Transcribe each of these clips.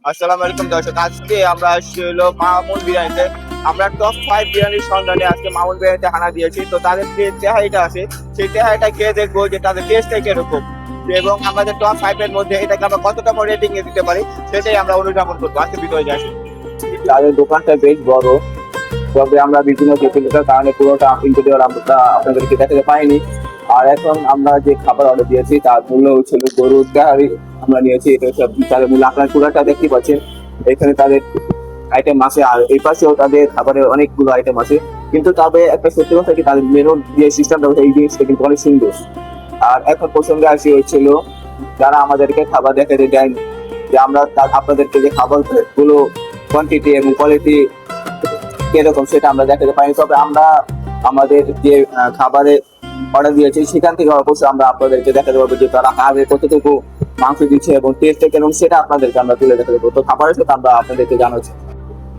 আসসালামু আলাইকুম দর্শক, আজকে আমরা আসছি হলো মামুন বিরিয়ানিতে। আমরা টপ 5 বিরিয়ানির সন্ধানে আজকে মামুন বিরিয়ানিতে হানা দিয়েছি। তো তাদের যে তেহারিটা আছে সেই তেহারিটা খেয়ে দেখবো যে তাদের টেস্টটা কিরকম, এবং আমাদের টপ 5 এর মধ্যে এটাকে আমরা কতটা রেটিং এ দিতে পারি সেটাই আমরা অনুধাবন করবো। আজকে ভিতরে যাচ্ছি। তাদের দোকানটা বেশ বড়, তবে আমরা বিভিন্ন জটিলতার কারণে পুরোটা ইন্টেরিয়র আমরা আপনাদেরকে দেখাতে পাইনি। আর এখন আমরা যে খাবার অর্ডার দিয়েছি তার মূল্য হচ্ছিল গরুর তেহারি আমরা নিয়েছি। এটা হচ্ছে তাদের মূল্য আপনার পুরোটা দেখতে পাচ্ছেন। এখানে তাদের আইটেম আছে, আর এই পাশেও তাদের খাবারের অনেকগুলো আইটেম আছে। কিন্তু তবে একটা সত্যি কথা কি, তাদের মেনু যে সিস্টেমটা হচ্ছে এই জিনিসটা কিন্তু অনেক সুন্দর। আর এখন প্রসঙ্গে আসি হচ্ছিল যারা আমাদেরকে খাবার দেখাতে দেন, যে আমরা আপনাদেরকে যে খাবার গুলো কোয়ান্টিটি এবং কোয়ালিটি কিরকম সেটা আমরা দেখাতে পারি। তবে আমরা আমাদের যে খাবারের অর্ডার দিয়েছি সেখান থেকে অবশ্যই আমরা আপনাদেরকে দেখাতে পারবো যে তারা আগে কতটুকু মাংস দিচ্ছে এবং টেস্টটা কেমন সেটা আপনাদেরকে আমরা তুলে দেখাতে পারবো। তো খাবারের সাথে আমরা আপনাদেরকে জানাচ্ছি।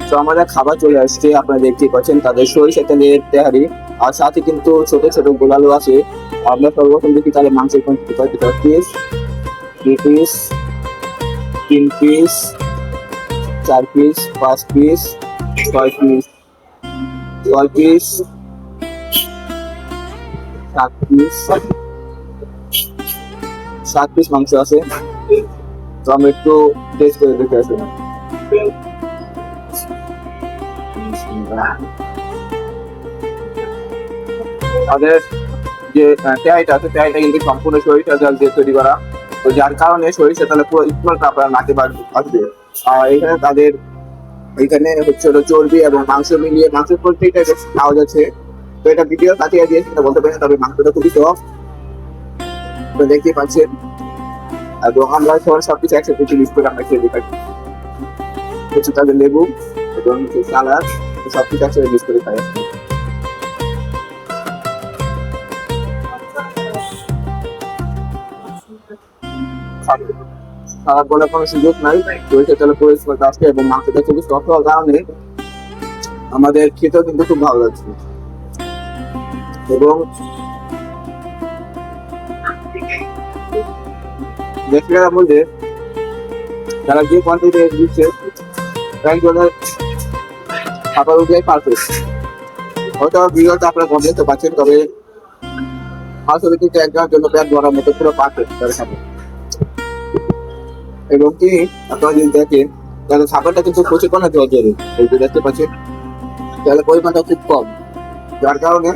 তো আমাদের খাবার চলে আসছে, আপনারা দেখতে পাচ্ছেন তাদের সরিষা তেলের তেহারি, আর সাথে কিন্তু ছোট ছোট গোলালু আছে। আমরা সর্বপ্রথম দেখি তাদের মাংসের কোয়ান্টিটি কত piece, 2 piece, 3 piece, 4 piece, 5 piece, 6 piece, 6 piece, 7 piece, 7 piece মাংস আছে। তো আমরা একটু টেস্ট করে দেখে আসি। আমাদের যে তেহারিটা আছে তেহারিটা কিন্তু সম্পূর্ণ সরিষা তেল দিয়ে তৈরি করা, তো যার কারণে সরিষা তেলে পুরো স্মেলটা আপনার নাকে আসবে। আর এখানে তাদের এখানে হচ্ছে চর্বি এবং মাংস মিলিয়ে মাংসের কোয়ালিটিটা বেশ পাওয়া যাচ্ছে। তো এটা ভিডিও কাটিয়ে দিয়ে সেটা বলতে পারি, তবে মাংসটা খুবই সফট, তো দেখতেই পাচ্ছেন। এবং আমরা সবকিছু একসাথে মিক্স করে আমরা খেয়ে দেখাই। হচ্ছে তাদের লেবু এবং সালাদ, সবকিছু একসাথে মিক্স করে খাই। সালাদ বলার কোনো সুযোগ নাই, সরিষা তেলে পরিষ্কার আসছে এবং মাংসটা খুবই সফট হওয়ার কারণে আমাদের খেতেও কিন্তু খুব ভালো লাগছে। এবং রেস্টুরেন্টের মধ্যে তারা যে কোয়ান্টিটি দিচ্ছে একজনের খাবার অনুযায়ী পারফেক্ট। হয়তো ভিডিওটা আপনারা কম দেখতে পাচ্ছেন, তবে আসলে কিন্তু একজনের জন্য পেট ভরার মতো পুরো পারফেক্ট তাদের খাবার। এবং কি আপনারা যদি দেখেন তাহলে খাবারটা কিন্তু প্রচুর পরিমাণে জর্জরি, এই যে দেখতে পাচ্ছেন তাহলে পরিমাণটা খুব কম, যার কারণে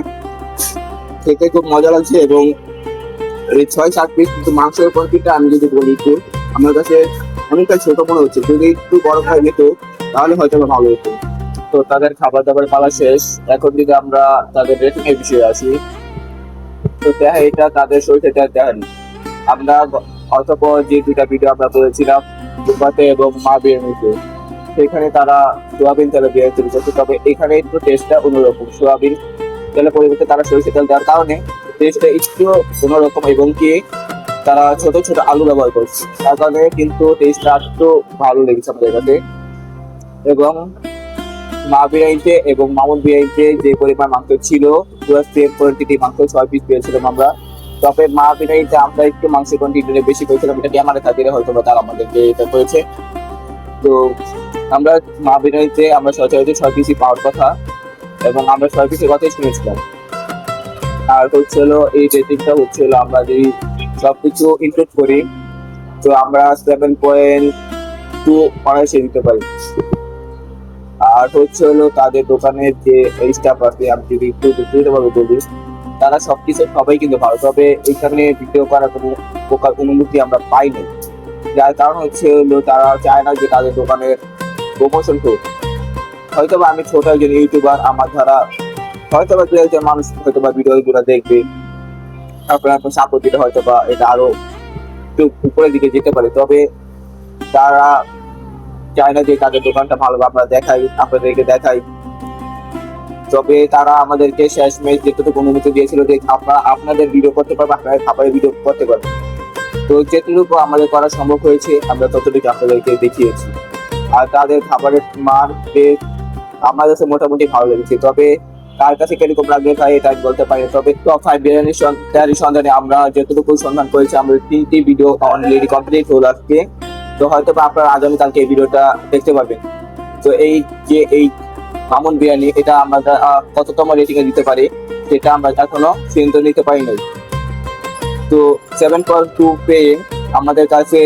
খেতে খুব মজা লাগছে। এবং এই 6-7 পিস কিন্তু মাংসের কোয়ান্টিটিটা আমি যদি বলি একটু আমার কাছে অনেকটা ছোট মনে হচ্ছে। যদি একটু বড় খাই যেত তাহলে হয়তো ভালো হতো। তো তাদের খাবার দাবার পালা শেষ, এখন যদি আমরা তাদের রেটিং এর বিষয়ে আসি, তো এটা তাদের সরিষা তেল তেহারি। আমরা অতঃপর যে দুটা ভিডিও আমরা করেছিলাম দুবাতে এবং মা বিরিয়ানিতে, সেখানে তারা সোয়াবিন তেলে বিরিয়ানি তৈরি করছে। তবে এখানে একটু টেস্টটা অন্যরকম, সোয়াবিন তেলের পরিবর্তে তারা সরিষা তেল দেওয়ার কারণে টেস্টটা একটু অন্যরকম, এবং কি তারা ছোট ছোট আলু ব্যবহার করছে, তার কারণে কিন্তু টেস্টটা একটু ভালো লেগেছে আমাদের কাছে। এবং মা বিরিয়ানিতে এবং মামুন বিরিয়ানিতে যে পরিমাণ মাংস ছিল পুরো সেম কোয়ান্টিটি মাংস 6 পিস পেয়েছিলাম আমরা। তবে মা বিরিয়ানিতে আমরা একটু মাংসের কোয়ান্টিটি বেশি পেয়েছিলাম, এটা ক্যামেরা খাতিরে হয়তো বা তারা আমাদেরকে এটা করেছে। তো আমরা মা বিরিয়ানিতে আমরা সচরাচর 6 পিসই পাওয়ার কথা, এবং আমরা 6 পিসের কথাই শুনেছিলাম। আর হচ্ছে হলো এই রেটিংটা হচ্ছে হলো আমরা যদি সবকিছু ইনক্লুড করি তো আমরা 7.2 অনায়াসে দিতে পারি। আর হচ্ছে হলো তাদের দোকানের যে স্টাফ আছে আমি যদি একটু বিস্তারিতভাবে বলি, তারা সবকিছু সবাই কিন্তু ভালো, তবে এখানে ভিডিও করার কোনো প্রকার অনুমতি আমরা পাইনি। যার কারণ হচ্ছে হলো তারা চায় না যে তাদের দোকানের প্রমোশন হোক। হয়তো বা আমি ছোট একজন ইউটিউবার, আমার দ্বারা হয়তো বা 2-1 মানুষ হয়তো বা ভিডিওগুলো দেখবে, আপনারা সাপোর্ট দিলে হয়তো বা এটা আরো একটু উপরের দিকে যেতে পারে। তবে তারা চায় না যে তাদের দোকানটা ভালো আমরা দেখাই, আপনাদেরকে দেখাই। তবে তারা আমাদেরকে শেষমেশ যেটুকু অনুমতি দিয়েছিল যে আপনাদের ভিডিও করতে পারবে, আপনাদের খাবারের ভিডিও করতে পারবে। তো যেটুকু আমাদের করা সম্ভব হয়েছে আমরা ততটুকু আপনাদেরকে দেখিয়েছি। আর তাদের খাবারের মান আমার কাছে মোটামুটি ভালো লেগেছে। তবে কার কাছে কিরকম লাগবে ভাই এটা আমি বলতে পারি। তবে টপ 5 বিরিয়ানির সন্ধানে আমরা যেটুকু সন্ধান করেছি, আমরা 3টি ভিডিও অলরেডি কমপ্লিট হলো আজকে। তো হয়তো বা আপনারা আগামীকালকে এই ভিডিওটা দেখতে পাবেন। তো এই মামুন বিরিয়ানি এটা আমরা কততম রেটিং এ দিতে পারি সেটা আমরা এখনো সিদ্ধান্ত নিতে পারি নাই। তো 7.2 পেয়ে আমাদের কাছে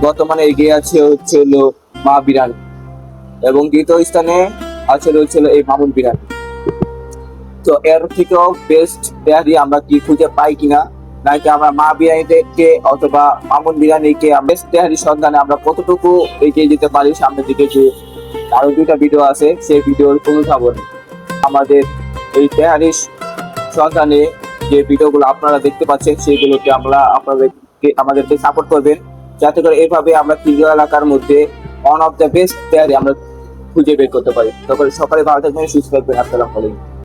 বর্তমানে এগিয়ে আছে হচ্ছে হলো মা বিরিয়ানি, এবং দ্বিতীয় স্থানে আছে হচ্ছে এই মামুন বিরিয়ানি। তো এর থেকেও বেস্ট তেহারি আমরা কি খুঁজে পাই কিনা, নাকি আমরা মা বিরিয়ানিকে অথবা মামুন বিরিয়ানিকে বেস্ট তেহারির সন্ধানে আমরা কতটুকু এগিয়ে যেতে পারি সামনের দিকে, যে আরো 2টা ভিডিও আছে সেই ভিডিওর অনুধাবন আমাদের এই তেহারির সন্ধানে যে ভিডিওগুলো আপনারা দেখতে পাচ্ছেন সেগুলোকে আমাদেরকে সাপোর্ট করবেন, যাতে করে এভাবে আমরা খিলগাঁও এলাকার মধ্যে ওয়ান অফ দ্য বেস্ট তেহারি আমরা খুঁজে বের করতে পারি। তখন সকালে ভালো থাকবেন, সুস্থ থাকবেন। আসসালামু আলাইকুম।